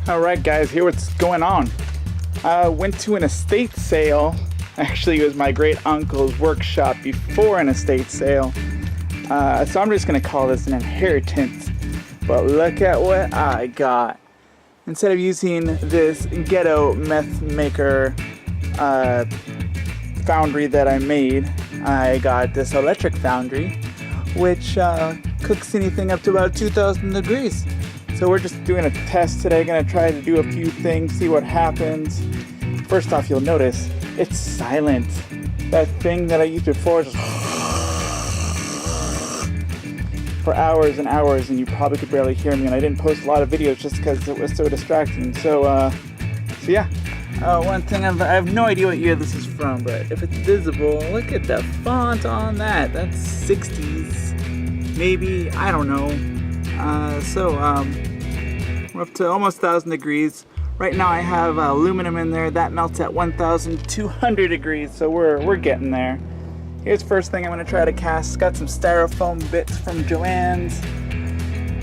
Alright guys, here what's going on. Went to an estate sale. Actually, it was my great uncle's workshop before an estate sale. So I'm just gonna call this an inheritance. But look at what I got. Instead of using this ghetto meth maker foundry that I made, I got this electric foundry, which cooks anything up to about 2,000 degrees. So we're just doing a test today, gonna try to do a few things, see what happens. First off, you'll notice it's silent. That thing that I used before just for hours and hours, and you probably could barely hear me, and I didn't post a lot of videos just because it was so distracting. So yeah. One thing, I have no idea what year this is from, but if it's visible, look at the font on that. That's 60s, maybe, I don't know. We're up to almost 1,000 degrees. Right now I have aluminum in there that melts at 1,200 degrees, so we're getting there. Here's the first thing I'm gonna try to cast. Got some styrofoam bits from Joann's.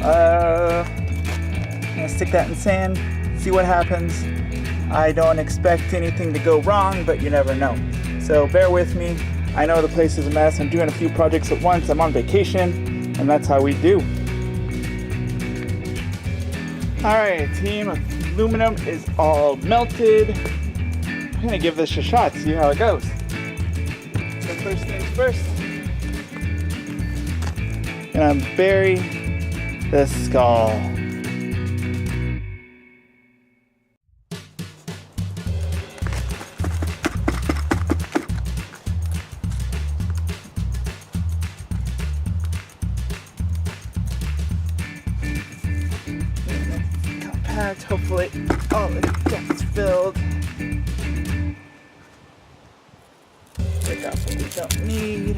I'm gonna stick that in sand, see what happens. I don't expect anything to go wrong, but you never know. So bear with me. I know the place is a mess. I'm doing a few projects at once. I'm on vacation, and that's how we do. All right, team, aluminum is all melted. I'm gonna give this a shot, see how it goes. So first things first, gonna bury the skull. Hopefully all it gets filled. Take off what we don't need.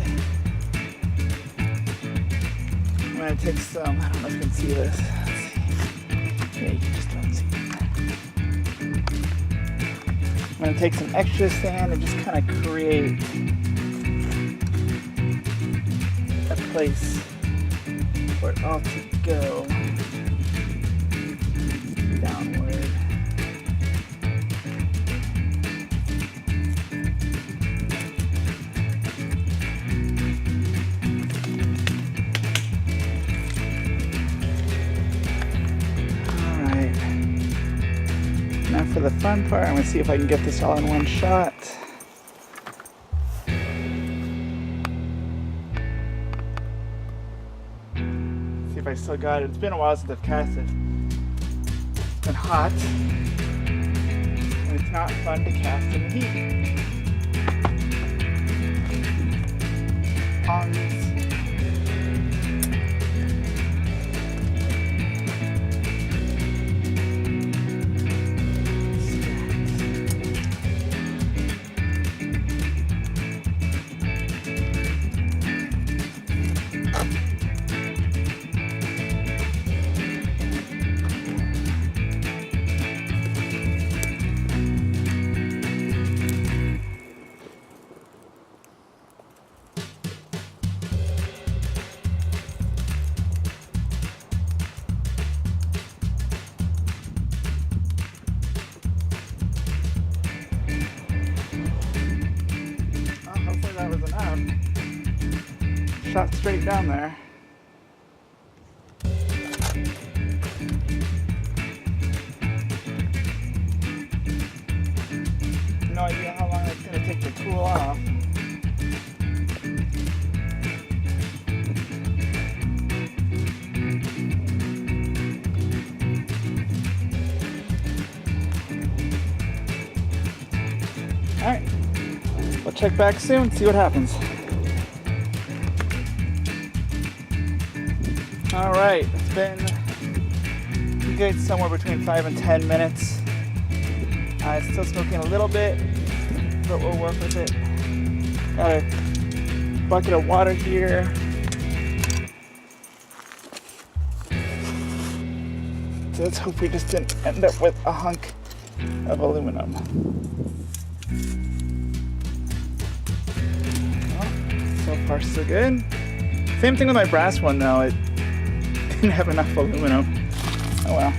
I'm gonna take some, I don't know if you can see this. Let's see. Yeah, you just don't see it. I'm gonna take some extra sand and just kind of create a place for it all to go. Downward. Alright. Now for the fun part, I'm going to see if I can get this all in one shot. See if I still got it. It's been a while since I've cast it. And hot, and it's not fun to cast in the heat. Pongs. That was enough. Shot straight down there. No idea how long it's going to take to cool off. Alright. We'll check back soon, see what happens. All right, it's been good, somewhere between 5 and 10 minutes. It's still smoking a little bit, but we'll work with it. Got a bucket of water here. So let's hope we just didn't end up with a hunk of aluminum. So far so good. Same thing with my brass one though. It didn't have enough aluminum. Oh well.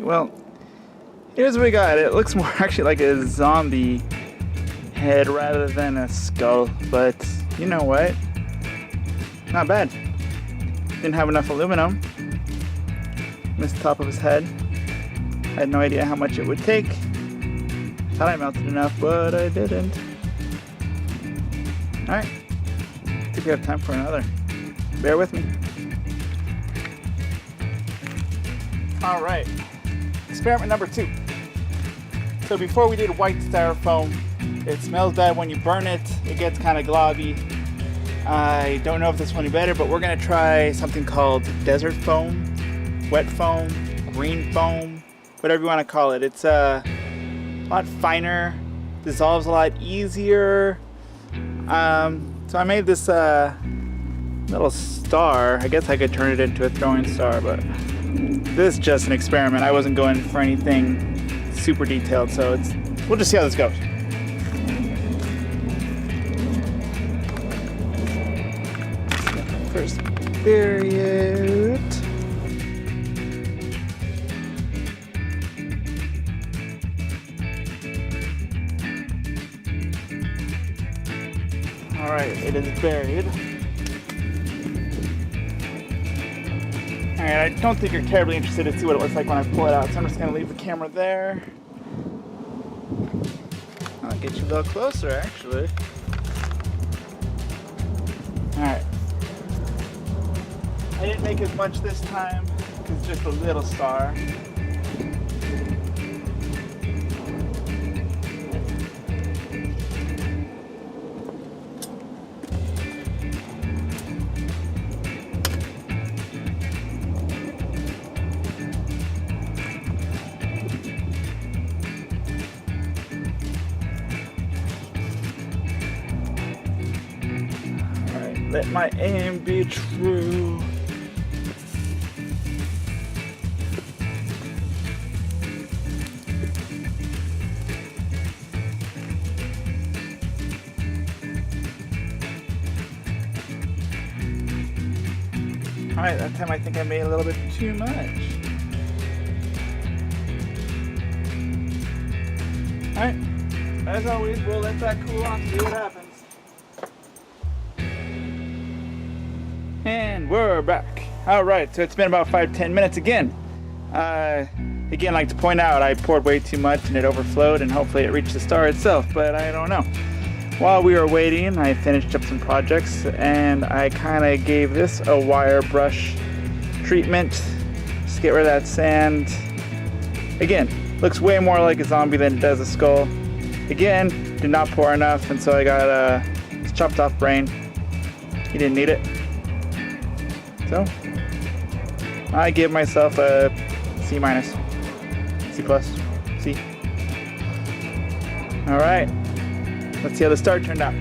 well, here's what we got. It looks more actually like a zombie head rather than a skull, but you know what? Not bad. Didn't have enough aluminum. Missed the top of his head. I had no idea how much it would take. Thought I melted enough, but I didn't. Alright. Think we have time for another. Bear with me. Alright. Experiment number 2. So before we did white styrofoam, it smells bad when you burn it. It gets kind of globby. I don't know if this will any better, but we're going to try something called desert foam, wet foam, green foam, whatever you want to call it. It's a lot finer, dissolves a lot easier. So I made this little star. I guess I could turn it into a throwing star, but this is just an experiment. I wasn't going for anything super detailed, so we'll just see how this goes. First period. All right, it is buried. All right, I don't think you're terribly interested to see what it looks like when I pull it out, so I'm just gonna leave the camera there. I'll get you a little closer, actually. All right. I didn't make as much this time because it's just a little star. All right, let my aim be true. Alright, that time I think I made a little bit too much. Alright, as always, we'll let that cool off, see what happens. And we're back. Alright, so it's been about 5-10 minutes again. Again, I like to point out, I poured way too much and it overflowed, and hopefully it reached the star itself, but I don't know. While we were waiting, I finished up some projects, and I kind of gave this a wire brush treatment just to get rid of that sand. Again, looks way more like a zombie than it does a skull. Again, did not pour enough, and so I got a chopped off brain. He didn't need it. So, I give myself a C-, C+, C. All right. Let's see how the star turned out.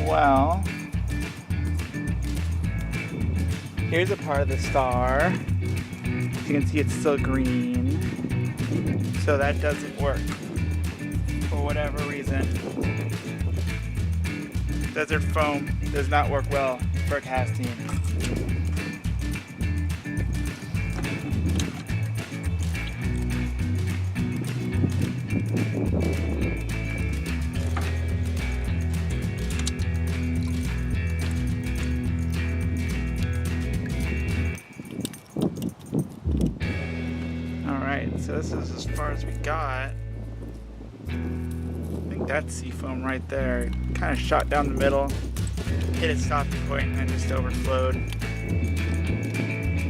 Well, here's a part of the star. As you can see, it's still green. So that doesn't work for whatever reason. Desert foam does not work well for casting. So this is as far as we got. I think that's seafoam right there. Kind of shot down the middle, hit its stopping point, and then just overflowed.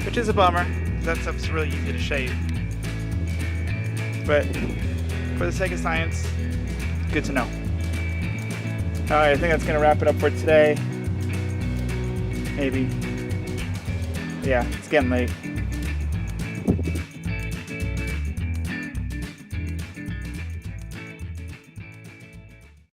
Which is a bummer. That stuff's really easy to shave. But for the sake of science, it's good to know. Alright, I think that's going to wrap it up for today. Maybe. Yeah, it's getting late.